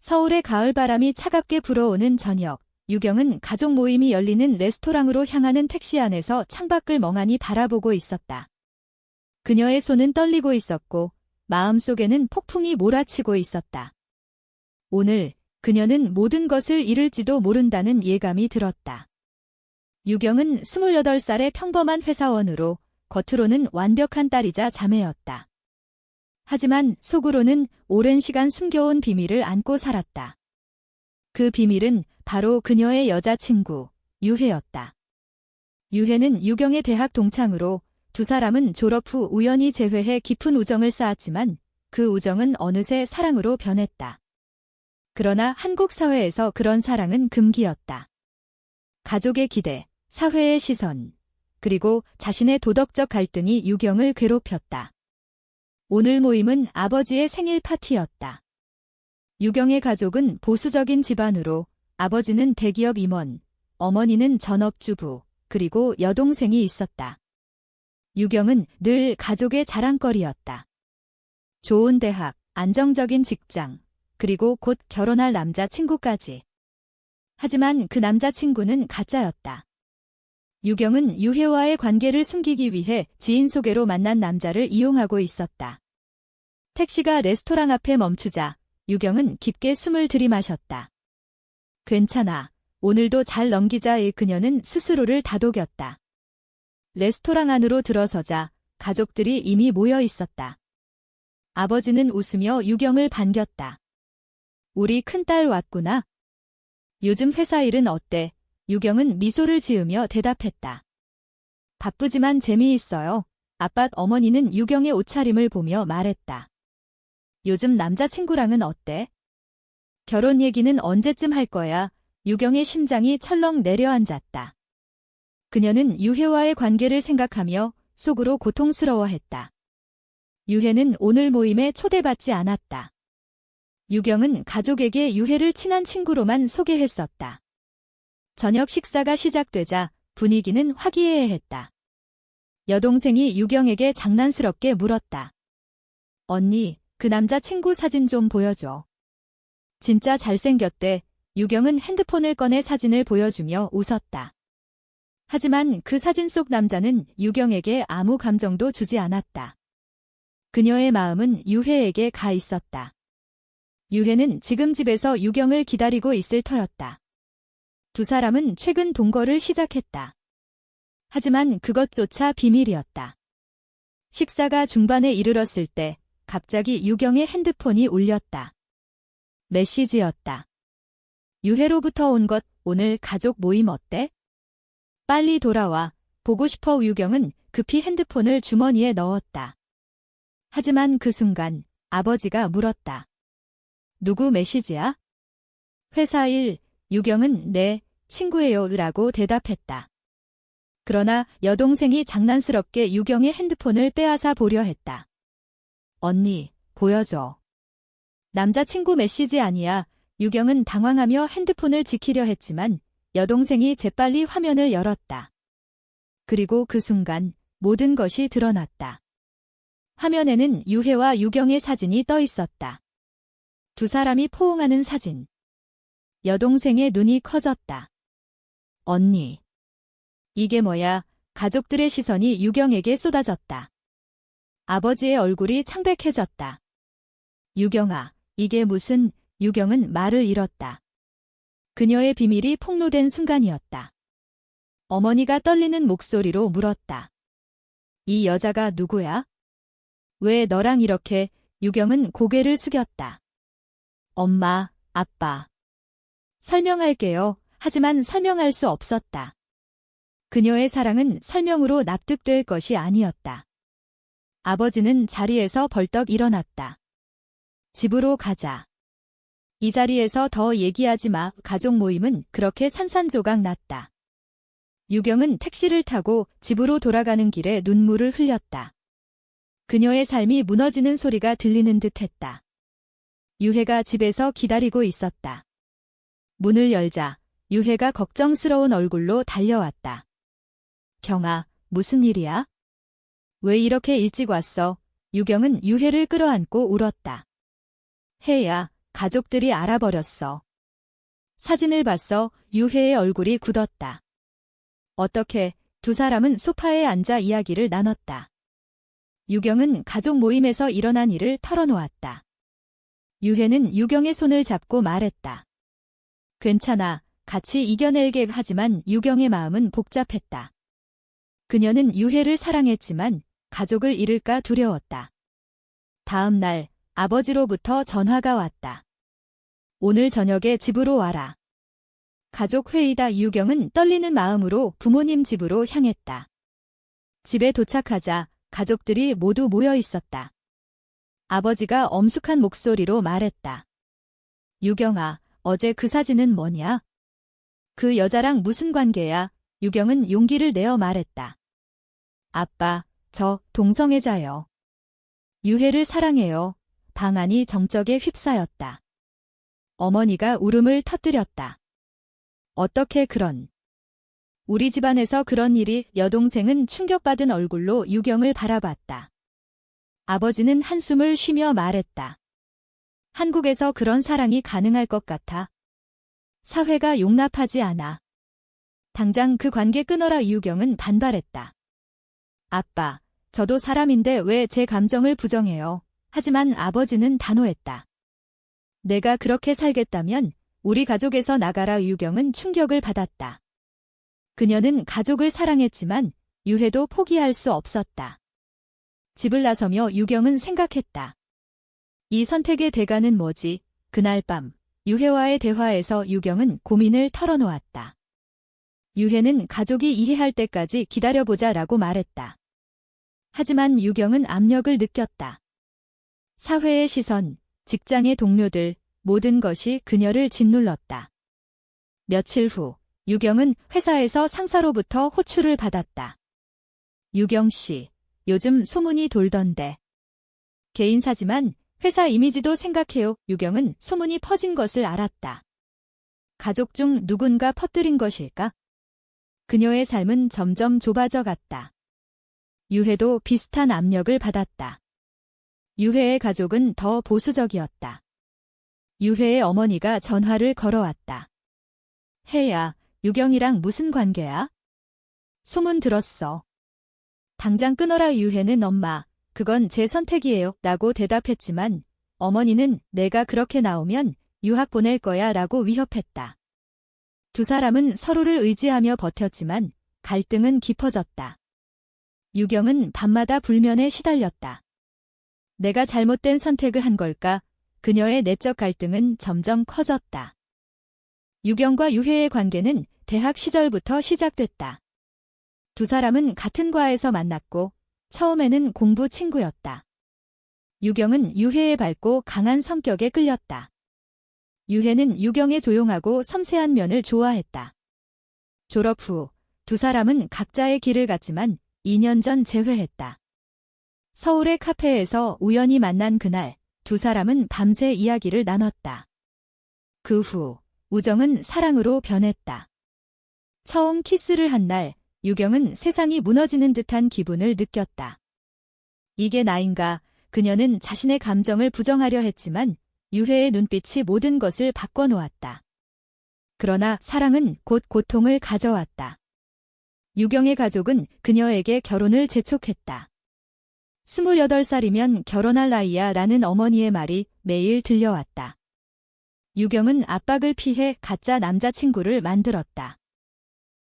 서울의 가을바람이 차갑게 불어오는 저녁, 유경은 가족 모임이 열리는 레스토랑으로 향하는 택시 안에서 창밖을 멍하니 바라보고 있었다. 그녀의 손은 떨리고 있었고 마음속에는 폭풍이 몰아치고 있었다. 오늘 그녀는 모든 것을 잃을지도 모른다는 예감이 들었다. 유경은 28살의 평범한 회사원으로 겉으로는 완벽한 딸이자 자매였다. 하지만 속으로는 오랜 시간 숨겨온 비밀을 안고 살았다. 그 비밀은 바로 그녀의 여자친구, 유혜였다. 유혜는 유경의 대학 동창으로 두 사람은 졸업 후 우연히 재회해 깊은 우정을 쌓았지만 그 우정은 어느새 사랑으로 변했다. 그러나 한국 사회에서 그런 사랑은 금기였다. 가족의 기대, 사회의 시선, 그리고 자신의 도덕적 갈등이 유경을 괴롭혔다. 오늘 모임은 아버지의 생일 파티였다. 유경의 가족은 보수적인 집안으로 아버지는 대기업 임원, 어머니는 전업주부, 그리고 여동생이 있었다. 유경은 늘 가족의 자랑거리였다. 좋은 대학, 안정적인 직장, 그리고 곧 결혼할 남자친구까지. 하지만 그 남자친구는 가짜였다. 유경은 유혜와의 관계를 숨기기 위해 지인 소개로 만난 남자를 이용하고 있었다. 택시가 레스토랑 앞에 멈추자 유경은 깊게 숨을 들이마셨다. 괜찮아. 오늘도 잘 넘기자의 그녀는 스스로를 다독였다. 레스토랑 안으로 들어서자 가족들이 이미 모여 있었다. 아버지는 웃으며 유경을 반겼다. 우리 큰딸 왔구나. 요즘 회사 일은 어때? 유경은 미소를 지으며 대답했다. 바쁘지만 재미있어요. 아빠 어머니는 유경의 옷차림을 보며 말했다. 요즘 남자친구랑은 어때? 결혼 얘기는 언제쯤 할 거야? 유경의 심장이 철렁 내려앉았다. 그녀는 유혜와의 관계를 생각하며 속으로 고통스러워했다. 유혜는 오늘 모임에 초대받지 않았다. 유경은 가족에게 유혜를 친한 친구로만 소개했었다. 저녁 식사가 시작되자 분위기는 화기애애했다. 여동생이 유경에게 장난스럽게 물었다. 언니, 그 남자친구 사진 좀 보여줘. 진짜 잘생겼대. 유경은 핸드폰을 꺼내 사진을 보여주며 웃었다. 하지만 그 사진 속 남자는 유경에게 아무 감정도 주지 않았다. 그녀의 마음은 유혜에게 가 있었다. 유혜는 지금 집에서 유경을 기다리고 있을 터였다. 두 사람은 최근 동거를 시작했다. 하지만 그것조차 비밀이었다. 식사가 중반에 이르렀을 때 갑자기 유경의 핸드폰이 울렸다. 메시지였다. 유혜로부터 온 것, 오늘 가족 모임 어때? 빨리 돌아와. 보고 싶어. 유경은 급히 핸드폰을 주머니에 넣었다. 하지만 그 순간 아버지가 물었다. 누구 메시지야? 회사 일. 유경은 네, 친구예요 라고 대답했다. 그러나 여동생이 장난스럽게 유경의 핸드폰을 빼앗아 보려 했다. 언니, 보여줘. 남자친구 메시지 아니야. 유경은 당황하며 핸드폰을 지키려 했지만 여동생이 재빨리 화면을 열었다. 그리고 그 순간 모든 것이 드러났다. 화면에는 유혜와 유경의 사진이 떠 있었다. 두 사람이 포옹하는 사진. 여동생의 눈이 커졌다. 언니. 이게 뭐야? 가족들의 시선이 유경에게 쏟아졌다. 아버지의 얼굴이 창백해졌다. 유경아, 이게 무슨... 유경은 말을 잃었다. 그녀의 비밀이 폭로된 순간이었다. 어머니가 떨리는 목소리로 물었다. 이 여자가 누구야? 왜 너랑 이렇게... 유경은 고개를 숙였다. 엄마, 아빠. 설명할게요. 하지만 설명할 수 없었다. 그녀의 사랑은 설명으로 납득될 것이 아니었다. 아버지는 자리에서 벌떡 일어났다. 집으로 가자. 이 자리에서 더 얘기하지 마. 가족 모임은 그렇게 산산조각 났다. 유경은 택시를 타고 집으로 돌아가는 길에 눈물을 흘렸다. 그녀의 삶이 무너지는 소리가 들리는 듯했다. 유혜가 집에서 기다리고 있었다. 문을 열자 유혜가 걱정스러운 얼굴로 달려왔다. 경아, 무슨 일이야? 왜 이렇게 일찍 왔어? 유경은 유혜를 끌어안고 울었다. 혜야, 가족들이 알아버렸어. 사진을 봤어. 유해의 얼굴이 굳었다. 어떻게? 두 사람은 소파에 앉아 이야기를 나눴다. 유경은 가족 모임에서 일어난 일을 털어놓았다. 유해는 유경의 손을 잡고 말했다. 괜찮아. 같이 이겨낼게. 하지만 유경의 마음은 복잡했다. 그녀는 유해를 사랑했지만 가족을 잃을까 두려웠다. 다음 날 아버지로부터 전화가 왔다. 오늘 저녁에 집으로 와라. 가족 회의다. 유경은 떨리는 마음으로 부모님 집으로 향했다. 집에 도착하자 가족들이 모두 모여 있었다. 아버지가 엄숙한 목소리로 말했다. 유경아, 어제 그 사진은 뭐냐? 그 여자랑 무슨 관계야? 유경은 용기를 내어 말했다. 아빠, 저 동성애자요. 유해를 사랑해요. 방 안이 정적에 휩싸였다. 어머니가 울음을 터뜨렸다. 어떻게 그런? 우리 집안에서 그런 일이? 여동생은 충격받은 얼굴로 유경을 바라봤다. 아버지는 한숨을 쉬며 말했다. 한국에서 그런 사랑이 가능할 것 같아. 사회가 용납하지 않아. 당장 그 관계 끊어라. 유경은 반발했다. 아빠, 저도 사람인데 왜 제 감정을 부정해요? 하지만 아버지는 단호했다. 내가 그렇게 살겠다면 우리 가족에서 나가라. 유경은 충격을 받았다. 그녀는 가족을 사랑했지만 유해도 포기할 수 없었다. 집을 나서며 유경은 생각했다. 이 선택의 대가는 뭐지? 그날 밤 유해와의 대화에서 유경은 고민을 털어놓았다. 유해는 가족이 이해할 때까지 기다려보자라고 말했다. 하지만 유경은 압력을 느꼈다. 사회의 시선, 직장의 동료들, 모든 것이 그녀를 짓눌렀다. 며칠 후 유경은 회사에서 상사로부터 호출을 받았다. 유경 씨, 요즘 소문이 돌던데. 개인사지만 회사 이미지도 생각해요. 유경은 소문이 퍼진 것을 알았다. 가족 중 누군가 퍼뜨린 것일까? 그녀의 삶은 점점 좁아져 갔다. 유해도 비슷한 압력을 받았다. 유해의 가족은 더 보수적이었다. 유해의 어머니가 전화를 걸어왔다. 혜야, 유경이랑 무슨 관계야? 소문 들었어. 당장 끊어라. 유해는 엄마, 그건 제 선택이에요 라고 대답했지만 어머니는 내가 그렇게 나오면 유학 보낼 거야 라고 위협했다. 두 사람은 서로를 의지하며 버텼지만 갈등은 깊어졌다. 유경은 밤마다 불면에 시달렸다. 내가 잘못된 선택을 한 걸까? 그녀의 내적 갈등은 점점 커졌다. 유경과 유해의 관계는 대학 시절부터 시작됐다. 두 사람은 같은 과에서 만났고 처음에는 공부 친구였다. 유경은 유해의 밝고 강한 성격에 끌렸다. 유해는 유경의 조용하고 섬세한 면을 좋아했다. 졸업 후 두 사람은 각자의 길을 갔지만 2년 전 재회했다. 서울의 카페에서 우연히 만난 그날 두 사람은 밤새 이야기를 나눴다. 그 후 우정은 사랑으로 변했다. 처음 키스를 한 날 유경은 세상이 무너지는 듯한 기분을 느꼈다. 이게 나인가? 그녀는 자신의 감정을 부정하려 했지만 유해의 눈빛이 모든 것을 바꿔놓았다. 그러나 사랑은 곧 고통을 가져왔다. 유경의 가족은 그녀에게 결혼을 재촉했다. 28살이면 결혼할 나이야 라는 어머니의 말이 매일 들려왔다. 유경은 압박을 피해 가짜 남자친구를 만들었다.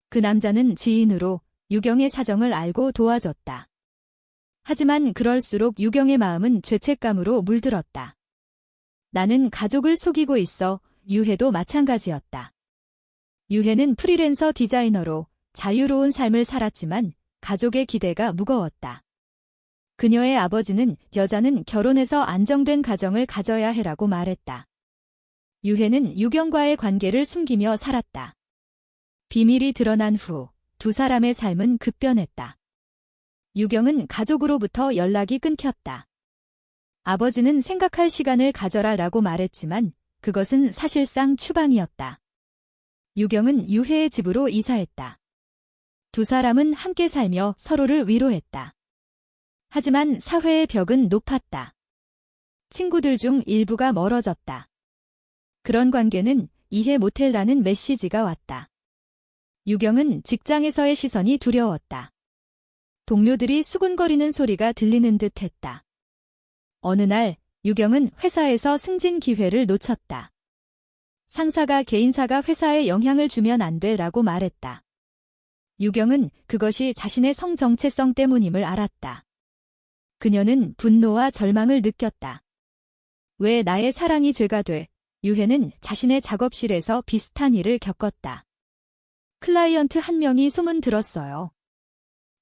그 남자는 지인으로 유경의 사정을 알고 도와줬다. 하지만 그럴수록 유경의 마음은 죄책감으로 물들었다. 나는 가족을 속이고 있어. 유해도 마찬가지였다. 유해는 프리랜서 디자이너로 자유로운 삶을 살았지만 가족의 기대가 무거웠다. 그녀의 아버지는 여자는 결혼해서 안정된 가정을 가져야 해라고 말했다. 유해는 유경과의 관계를 숨기며 살았다. 비밀이 드러난 후 두 사람의 삶은 급변했다. 유경은 가족으로부터 연락이 끊겼다. 아버지는 생각할 시간을 가져라 라고 말했지만 그것은 사실상 추방이었다. 유경은 유해의 집으로 이사했다. 두 사람은 함께 살며 서로를 위로했다. 하지만 사회의 벽은 높았다. 친구들 중 일부가 멀어졌다. 그런 관계는 이해 못해라는 메시지가 왔다. 유경은 직장에서의 시선이 두려웠다. 동료들이 수군거리는 소리가 들리는 듯 했다. 어느 날 유경은 회사에서 승진 기회를 놓쳤다. 상사가 개인사가 회사에 영향을 주면 안 돼라고 말했다. 유경은 그것이 자신의 성 정체성 때문임을 알았다. 그녀는 분노와 절망을 느꼈다. 왜 나의 사랑이 죄가 돼? 유혜는 자신의 작업실에서 비슷한 일을 겪었다. 클라이언트 한 명이 소문 들었어요.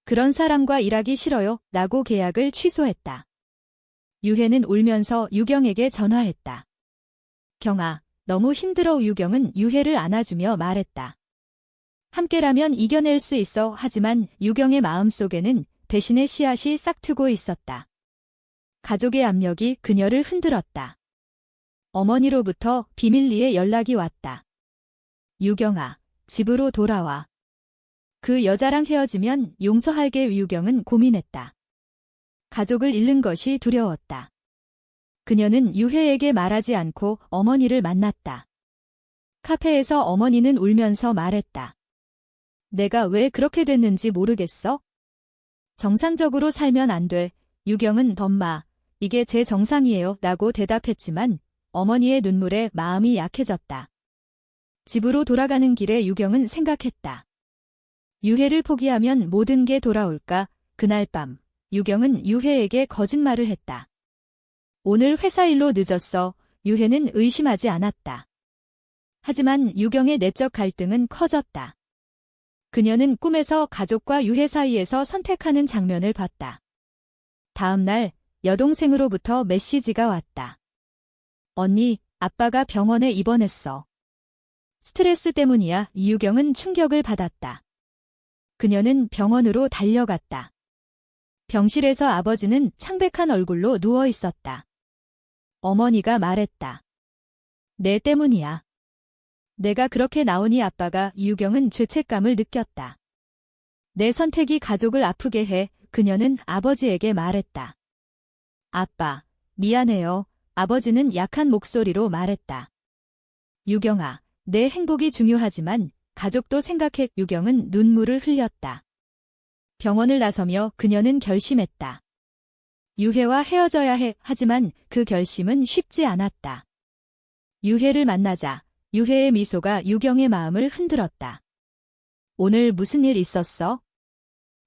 그런 사람과 일하기 싫어요 라고 계약을 취소했다. 유혜는 울면서 유경에게 전화했다. 경아, 너무 힘들어. 유경은 유혜를 안아주며 말했다. 함께라면 이겨낼 수 있어. 하지만 유경의 마음속에는 배신의 씨앗이 싹트고 있었다. 가족의 압력이 그녀를 흔들었다. 어머니로부터 비밀리에 연락이 왔다. 유경아, 집으로 돌아와. 그 여자랑 헤어지면 용서할게. 유경은 고민했다. 가족을 잃는 것이 두려웠다. 그녀는 유혜에게 말하지 않고 어머니를 만났다. 카페에서 어머니는 울면서 말했다. 내가 왜 그렇게 됐는지 모르겠어? 정상적으로 살면 안 돼. 유경은 덤마, 이게 제 정상이에요 라고 대답했지만 어머니의 눈물에 마음이 약해졌다. 집으로 돌아가는 길에 유경은 생각했다. 유혜를 포기하면 모든 게 돌아올까? 그날 밤 유경은 유혜에게 거짓말을 했다. 오늘 회사 일로 늦었어. 유혜는 의심하지 않았다. 하지만 유경의 내적 갈등은 커졌다. 그녀는 꿈에서 가족과 유혜 사이에서 선택하는 장면을 봤다. 다음 날 여동생으로부터 메시지가 왔다. 언니, 아빠가 병원에 입원했어. 스트레스 때문이야. 유경은 충격을 받았다. 그녀는 병원으로 달려갔다. 병실에서 아버지는 창백한 얼굴로 누워 있었다. 어머니가 말했다. 내 때문이야. 내가 그렇게 나오니 아빠가. 유경은 죄책감을 느꼈다. 내 선택이 가족을 아프게 해. 그녀는 아버지에게 말했다. 아빠, 미안해요. 아버지는 약한 목소리로 말했다. 유경아, 내 행복이 중요하지만 가족도 생각해. 유경은 눈물을 흘렸다. 병원을 나서며 그녀는 결심했다. 유혜와 헤어져야 해. 하지만 그 결심은 쉽지 않았다. 유혜를 만나자 유혜의 미소가 유경의 마음을 흔들었다. 오늘 무슨 일 있었어?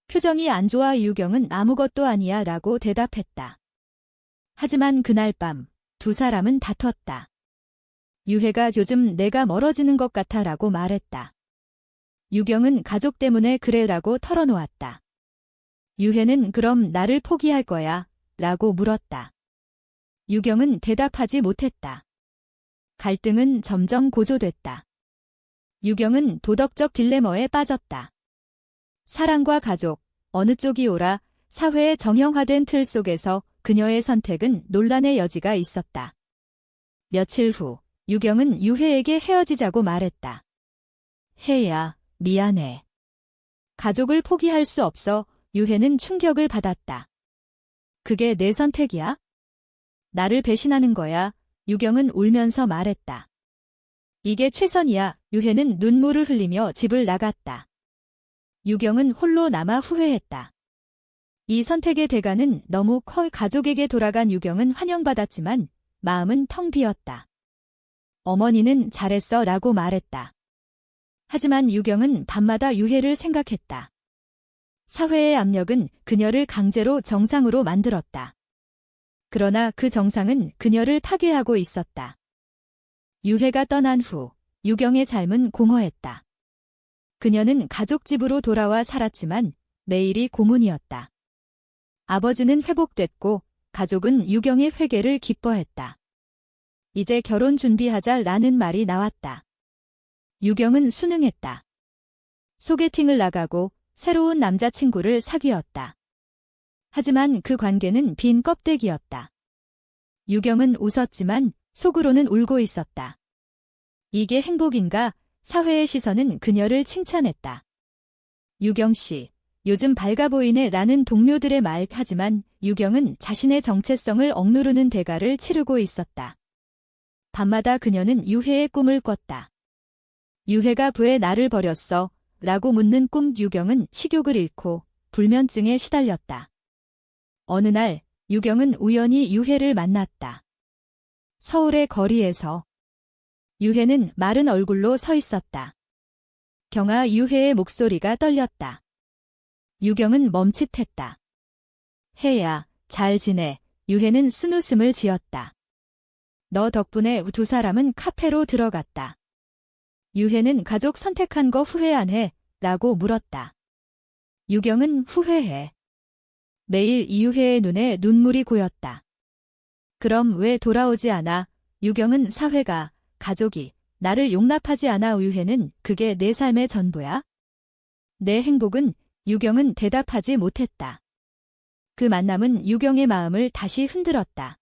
표정이 안 좋아. 유경은 아무것도 아니야 라고 대답했다. 하지만 그날 밤 두 사람은 다퉜다. 유혜가 요즘 내가 멀어지는 것 같아 라고 말했다. 유경은 가족 때문에 그래 라고 털어놓았다. 유혜는 그럼 나를 포기할 거야? 라고 물었다. 유경은 대답하지 못했다. 갈등은 점점 고조됐다. 유경은 도덕적 딜레마에 빠졌다. 사랑과 가족, 어느 쪽이 옳아? 사회의 정형화된 틀 속에서 그녀의 선택은 논란의 여지가 있었다. 며칠 후 유경은 유혜에게 헤어지자고 말했다. 혜야, 미안해. 가족을 포기할 수 없어. 유혜는 충격을 받았다. 그게 내 선택이야? 나를 배신하는 거야. 유경은 울면서 말했다. 이게 최선이야. 유혜는 눈물을 흘리며 집을 나갔다. 유경은 홀로 남아 후회했다. 이 선택의 대가는 너무 커. 가족에게 돌아간 유경은 환영받았지만 마음은 텅 비었다. 어머니는 잘했어 라고 말했다. 하지만 유경은 밤마다 유혜를 생각했다. 사회의 압력은 그녀를 강제로 정상으로 만들었다. 그러나 그 정상은 그녀를 파괴하고 있었다. 유혜가 떠난 후 유경의 삶은 공허했다. 그녀는 가족집으로 돌아와 살았지만 매일이 고문이었다. 아버지는 회복됐고 가족은 유경의 회개를 기뻐했다. 이제 결혼 준비하자 라는 말이 나왔다. 유경은 순응했다. 소개팅을 나가고 새로운 남자친구를 사귀었다. 하지만 그 관계는 빈 껍데기였다. 유경은 웃었지만 속으로는 울고 있었다. 이게 행복인가? 사회의 시선은 그녀를 칭찬했다. 유경 씨, 요즘 밝아 보이네 라는 동료들의 말. 하지만 유경은 자신의 정체성을 억누르는 대가를 치르고 있었다. 밤마다 그녀는 유해의 꿈을 꿨다. 유해가 왜 나를 버렸어? 라고 묻는 꿈. 유경은 식욕을 잃고 불면증에 시달렸다. 어느 날 유경은 우연히 유해를 만났다. 서울의 거리에서 유해는 마른 얼굴로 서 있었다. 경아. 유해의 목소리가 떨렸다. 유경은 멈칫했다. 혜야, 잘 지내. 유해는 쓴웃음을 지었다. 너 덕분에 두 사람은 카페로 들어갔다. 유해는 가족 선택한 거 후회 안 해? 라고 물었다. 유경은 후회해. 매일 이유해의 눈에 눈물이 고였다. 그럼 왜 돌아오지 않아? 유경은 사회가, 가족이 나를 용납하지 않아. 유해는 그게 내 삶의 전부야? 내 행복은? 유경은 대답하지 못했다. 그 만남은 유경의 마음을 다시 흔들었다.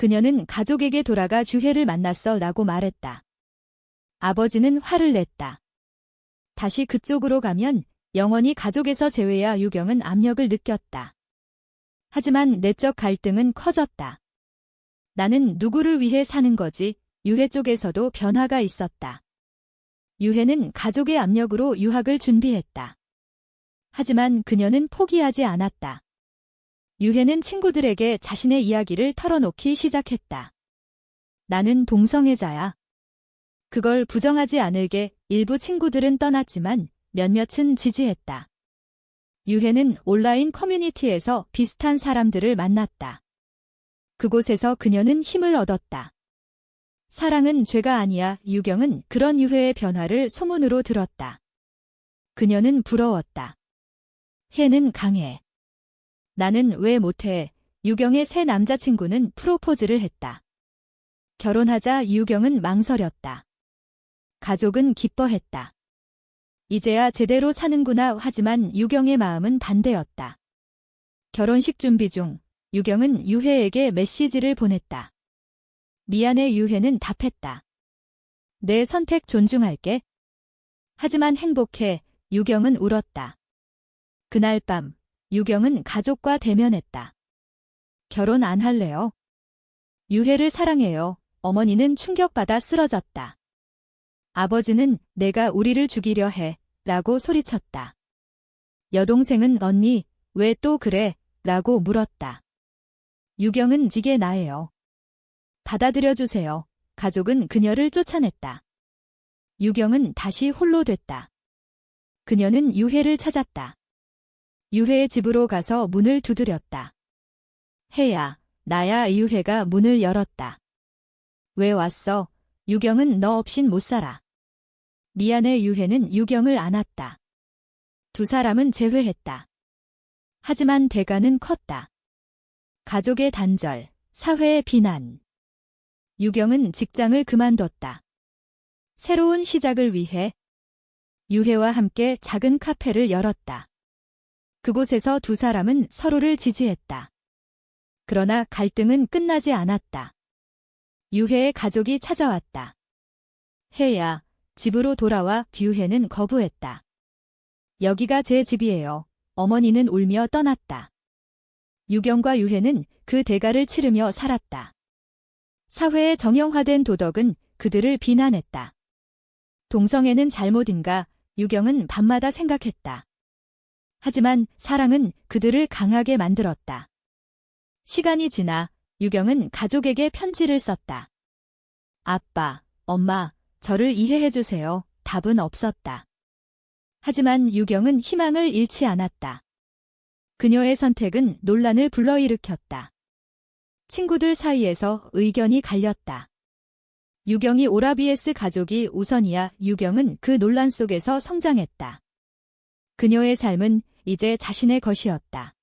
그녀는 가족에게 돌아가 유해를 만났어 라고 말했다. 아버지는 화를 냈다. 다시 그쪽으로 가면 영원히 가족에서 제외야. 유경은 압력을 느꼈다. 하지만 내적 갈등은 커졌다. 나는 누구를 위해 사는 거지? 유해 쪽에서도 변화가 있었다. 유해는 가족의 압력으로 유학을 준비했다. 하지만 그녀는 포기하지 않았다. 유해는 친구들에게 자신의 이야기를 털어놓기 시작했다. 나는 동성애자야. 그걸 부정하지 않을게. 일부 친구들은 떠났지만 몇몇은 지지했다. 유해는 온라인 커뮤니티에서 비슷한 사람들을 만났다. 그곳에서 그녀는 힘을 얻었다. 사랑은 죄가 아니야. 유경은 그런 유해의 변화를 소문으로 들었다. 그녀는 부러웠다. 혜는 강해. 나는 왜 못해? 유경의 새 남자친구는 프로포즈를 했다. 결혼하자. 유경은 망설였다. 가족은 기뻐했다. 이제야 제대로 사는구나. 하지만 유경의 마음은 반대였다. 결혼식 준비 중 유경은 유해에게 메시지를 보냈다. 미안해. 유해는 답했다. 내 선택 존중할게. 하지만 행복해. 유경은 울었다. 그날 밤 유경은 가족과 대면했다. 결혼 안 할래요? 유해를 사랑해요. 어머니는 충격받아 쓰러졌다. 아버지는 내가 우리를 죽이려 해 라고 소리쳤다. 여동생은 언니 왜 또 그래? 라고 물었다. 유경은 지게 나예요. 받아들여주세요. 가족은 그녀를 쫓아냈다. 유경은 다시 홀로 됐다. 그녀는 유해를 찾았다. 유해의 집으로 가서 문을 두드렸다. 혜야, 나야. 유해가 문을 열었다. 왜 왔어? 유경은 너 없인 못 살아. 미안해. 유해는 유경을 안았다. 두 사람은 재회했다. 하지만 대가는 컸다. 가족의 단절, 사회의 비난. 유경은 직장을 그만뒀다. 새로운 시작을 위해 유해와 함께 작은 카페를 열었다. 그곳에서 두 사람은 서로를 지지했다. 그러나 갈등은 끝나지 않았다. 유해의 가족이 찾아왔다. 혜야, 집으로 돌아와. 유해는 거부했다. 여기가 제 집이에요. 어머니는 울며 떠났다. 유경과 유해는 그 대가를 치르며 살았다. 사회의 정형화된 도덕은 그들을 비난했다. 동성애는 잘못인가? 유경은 밤마다 생각했다. 하지만 사랑은 그들을 강하게 만들었다. 시간이 지나 유경은 가족에게 편지를 썼다. 아빠, 엄마, 저를 이해해주세요. 답은 없었다. 하지만 유경은 희망을 잃지 않았다. 그녀의 선택은 논란을 불러일으켰다. 친구들 사이에서 의견이 갈렸다. 유경이 오라 vs 가족이 우선이야. 유경은 그 논란 속에서 성장했다. 그녀의 삶은 이제 자신의 것이었다.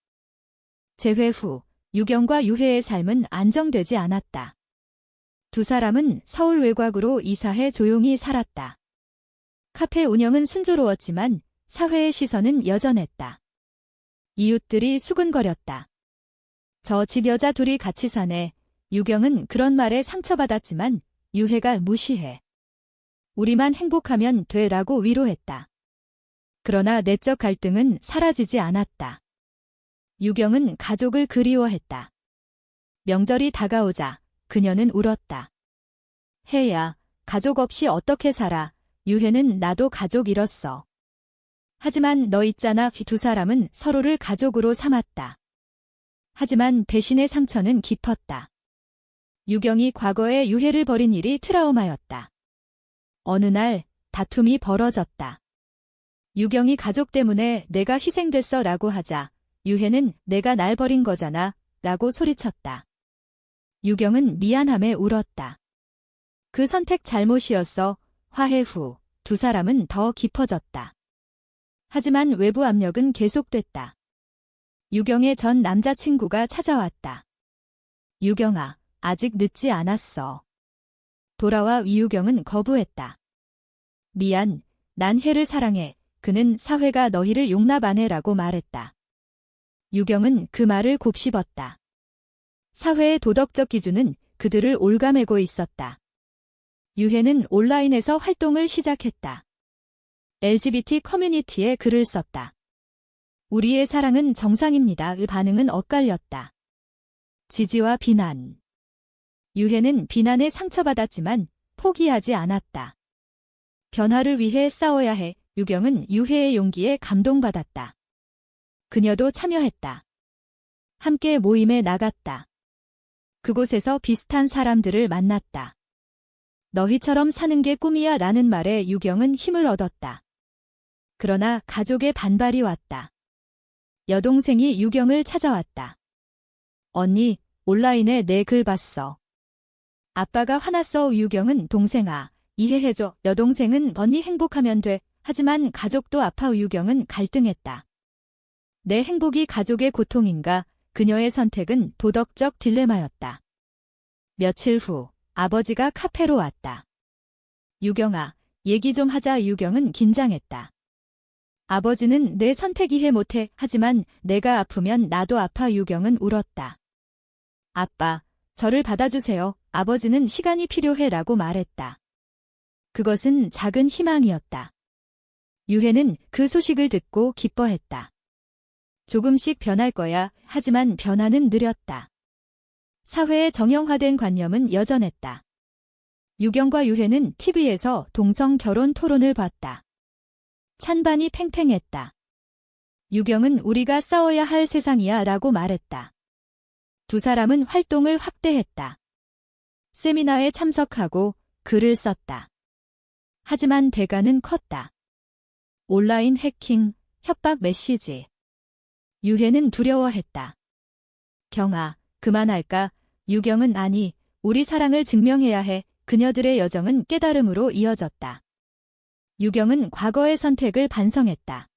재회 후 유경과 유해의 삶은 안정되지 않았다. 두 사람은 서울 외곽으로 이사해 조용히 살았다. 카페 운영은 순조로웠지만 사회의 시선은 여전했다. 이웃들이 수근거렸다. 저 집 여자 둘이 같이 사네. 유경은 그런 말에 상처받았지만 유해가 무시해. 우리만 행복하면 돼라고 위로했다. 그러나 내적 갈등은 사라지지 않았다. 유경은 가족을 그리워했다. 명절이 다가오자 그녀는 울었다. 혜야, 가족 없이 어떻게 살아? 유혜는 나도 가족 잃었어. 하지만 너 있잖아. 두 사람은 서로를 가족으로 삼았다. 하지만 배신의 상처는 깊었다. 유경이 과거에 유혜를 버린 일이 트라우마였다. 어느 날 다툼이 벌어졌다. 유경이 가족 때문에 내가 희생됐어 라고 하자 유혜는 내가 날 버린 거잖아 라고 소리쳤다. 유경은 미안함에 울었다. 그 선택 잘못이었어. 화해 후 두 사람은 더 깊어졌다. 하지만 외부 압력은 계속됐다. 유경의 전 남자친구가 찾아왔다. 유경아, 아직 늦지 않았어. 돌아와. 유경은 거부했다. 미안, 난 혜를 사랑해. 그는 사회가 너희를 용납 안 해라고 말했다. 유경은 그 말을 곱씹었다. 사회의 도덕적 기준은 그들을 올가매고 있었다. 유혜는 온라인에서 활동을 시작했다. LGBT 커뮤니티에 글을 썼다. 우리의 사랑은 정상입니다. 의 반응은 엇갈렸다. 지지와 비난. 유혜는 비난에 상처받았지만 포기하지 않았다. 변화를 위해 싸워야 해. 유경은 유혜의 용기에 감동받았다. 그녀도 참여했다. 함께 모임에 나갔다. 그곳에서 비슷한 사람들을 만났다. 너희처럼 사는 게 꿈이야 라는 말에 유경은 힘을 얻었다. 그러나 가족의 반발이 왔다. 여동생이 유경을 찾아왔다. 언니, 온라인에 내 글 봤어. 아빠가 화났어. 유경은 동생아, 이해해줘. 여동생은 언니 행복하면 돼. 하지만 가족도 아파. 유경은 갈등했다. 내 행복이 가족의 고통인가? 그녀의 선택은 도덕적 딜레마였다. 며칠 후 아버지가 카페로 왔다. 유경아, 얘기 좀 하자. 유경은 긴장했다. 아버지는 내 선택 이해 못해. 하지만 내가 아프면 나도 아파. 유경은 울었다. 아빠, 저를 받아주세요. 아버지는 시간이 필요해 라고 말했다. 그것은 작은 희망이었다. 유혜는 그 소식을 듣고 기뻐했다. 조금씩 변할 거야. 하지만 변화는 느렸다. 사회의 정형화된 관념은 여전했다. 유경과 유혜는 TV에서 동성 결혼 토론을 봤다. 찬반이 팽팽했다. 유경은 우리가 싸워야 할 세상이야 라고 말했다. 두 사람은 활동을 확대했다. 세미나에 참석하고 글을 썼다. 하지만 대가는 컸다. 온라인 해킹, 협박 메시지. 유혜는 두려워했다. 경아, 그만할까? 유경은 아니, 우리 사랑을 증명해야 해. 그녀들의 여정은 깨달음으로 이어졌다. 유경은 과거의 선택을 반성했다.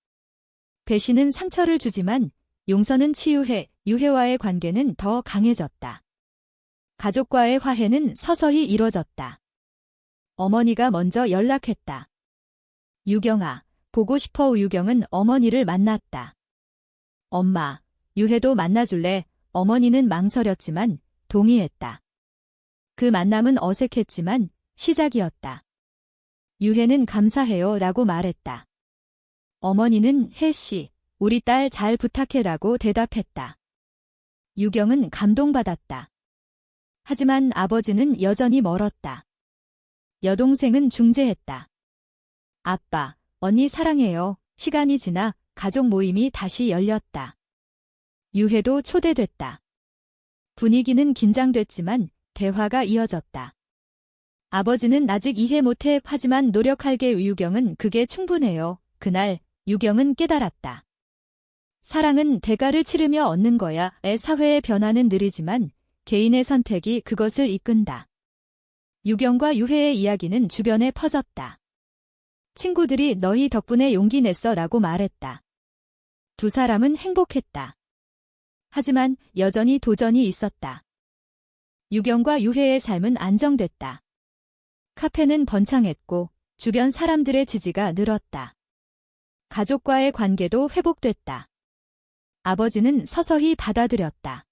배신은 상처를 주지만 용서는 치유해. 유혜와의 관계는 더 강해졌다. 가족과의 화해는 서서히 이뤄졌다. 어머니가 먼저 연락했다. 유경아, 보고 싶어. 유경은 어머니를 만났다. 엄마, 유혜도 만나줄래? 어머니는 망설였지만 동의했다. 그 만남은 어색했지만 시작이었다. 유혜는 감사해요 라고 말했다. 어머니는 혜씨, 우리 딸 잘 부탁해 라고 대답했다. 유경은 감동받았다. 하지만 아버지는 여전히 멀었다. 여동생은 중재했다. 아빠, 언니 사랑해요. 시간이 지나 가족 모임이 다시 열렸다. 유혜도 초대됐다. 분위기는 긴장됐지만 대화가 이어졌다. 아버지는 아직 이해 못해. 하지만 노력할게. 유경은 그게 충분해요. 그날 유경은 깨달았다. 사랑은 대가를 치르며 얻는 거야. 사회의 변화는 느리지만 개인의 선택이 그것을 이끈다. 유경과 유혜의 이야기는 주변에 퍼졌다. 친구들이 너희 덕분에 용기 냈어 라고 말했다. 두 사람은 행복했다. 하지만 여전히 도전이 있었다. 유경과 유혜의 삶은 안정됐다. 카페는 번창했고 주변 사람들의 지지가 늘었다. 가족과의 관계도 회복됐다. 아버지는 서서히 받아들였다.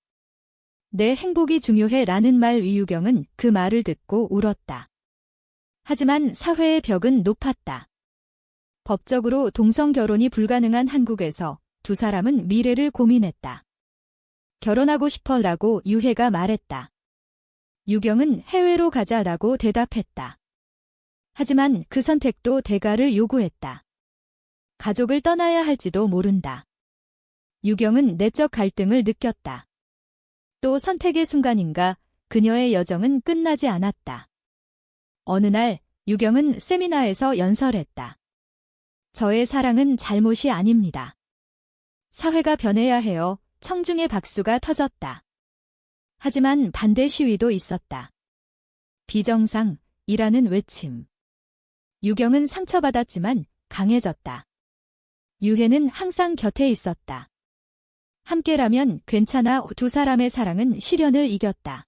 내 행복이 중요해 라는 말. 유경은 그 말을 듣고 울었다. 하지만 사회의 벽은 높았다. 법적으로 동성 결혼이 불가능한 한국에서 두 사람은 미래를 고민했다. 결혼하고 싶어 라고 유혜가 말했다. 유경은 해외로 가자라고 대답했다. 하지만 그 선택도 대가를 요구했다. 가족을 떠나야 할지도 모른다. 유경은 내적 갈등을 느꼈다. 또 선택의 순간인가 그녀의 여정은 끝나지 않았다. 어느 날 유경은 세미나에서 연설했다. 저의 사랑은 잘못이 아닙니다. 사회가 변해야 해요. 청중의 박수가 터졌다. 하지만 반대 시위도 있었다. 비정상이라는 외침. 유경은 상처받았지만 강해졌다. 유해는 항상 곁에 있었다. 함께라면 괜찮아. 두 사람의 사랑은 시련을 이겼다.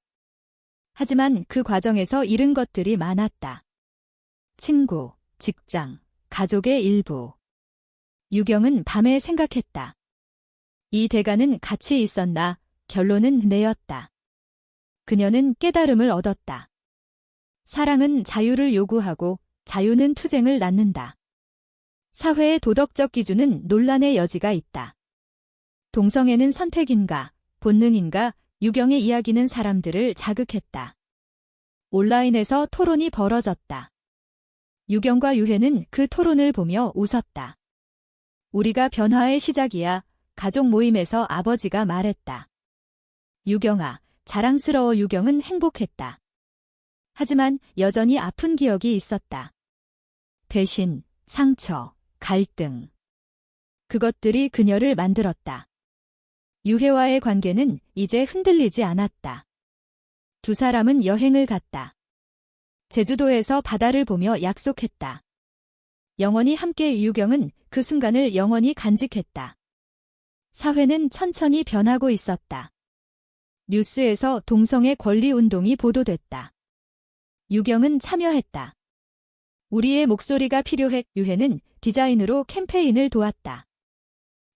하지만 그 과정에서 잃은 것들이 많았다. 친구, 직장, 가족의 일부. 유경은 밤에 생각했다. 이 대가는 같이 있었나? 결론은 내였다. 그녀는 깨달음을 얻었다. 사랑은 자유를 요구하고 자유는 투쟁을 낳는다. 사회의 도덕적 기준은 논란의 여지가 있다. 동성애는 선택인가, 본능인가, 유경의 이야기는 사람들을 자극했다. 온라인에서 토론이 벌어졌다. 유경과 유해는 그 토론을 보며 웃었다. 우리가 변화의 시작이야. 가족 모임에서 아버지가 말했다. 유경아, 자랑스러워. 유경은 행복했다. 하지만 여전히 아픈 기억이 있었다. 배신, 상처, 갈등. 그것들이 그녀를 만들었다. 유해와의 관계는 이제 흔들리지 않았다. 두 사람은 여행을 갔다. 제주도에서 바다를 보며 약속했다. 영원히 함께. 유경은 그 순간을 영원히 간직했다. 사회는 천천히 변하고 있었다. 뉴스에서 동성애 권리 운동이 보도됐다. 유경은 참여했다. 우리의 목소리가 필요해. 유해는 디자인으로 캠페인을 도왔다.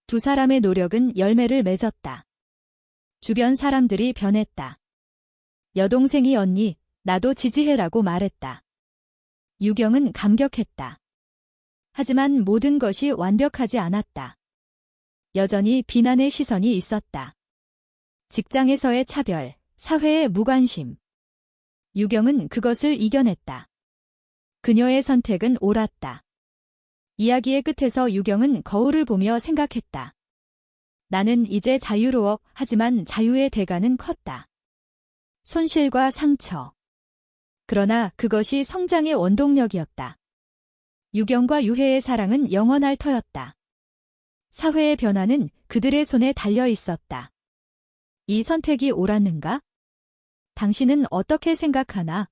두 사람의 노력은 열매를 맺었다. 주변 사람들이 변했다. 여동생이 언니, 나도 지지해라고 말했다. 유경은 감격했다. 하지만 모든 것이 완벽하지 않았다. 여전히 비난의 시선이 있었다. 직장에서의 차별, 사회의 무관심. 유경은 그것을 이겨냈다. 그녀의 선택은 옳았다. 이야기의 끝에서 유경은 거울을 보며 생각했다. 나는 이제 자유로워. 하지만 자유의 대가는 컸다. 손실과 상처. 그러나 그것이 성장의 원동력이었다. 유경과 유해의 사랑은 영원할 터였다. 사회의 변화는 그들의 손에 달려 있었다. 이 선택이 옳았는가? 당신은 어떻게 생각하나?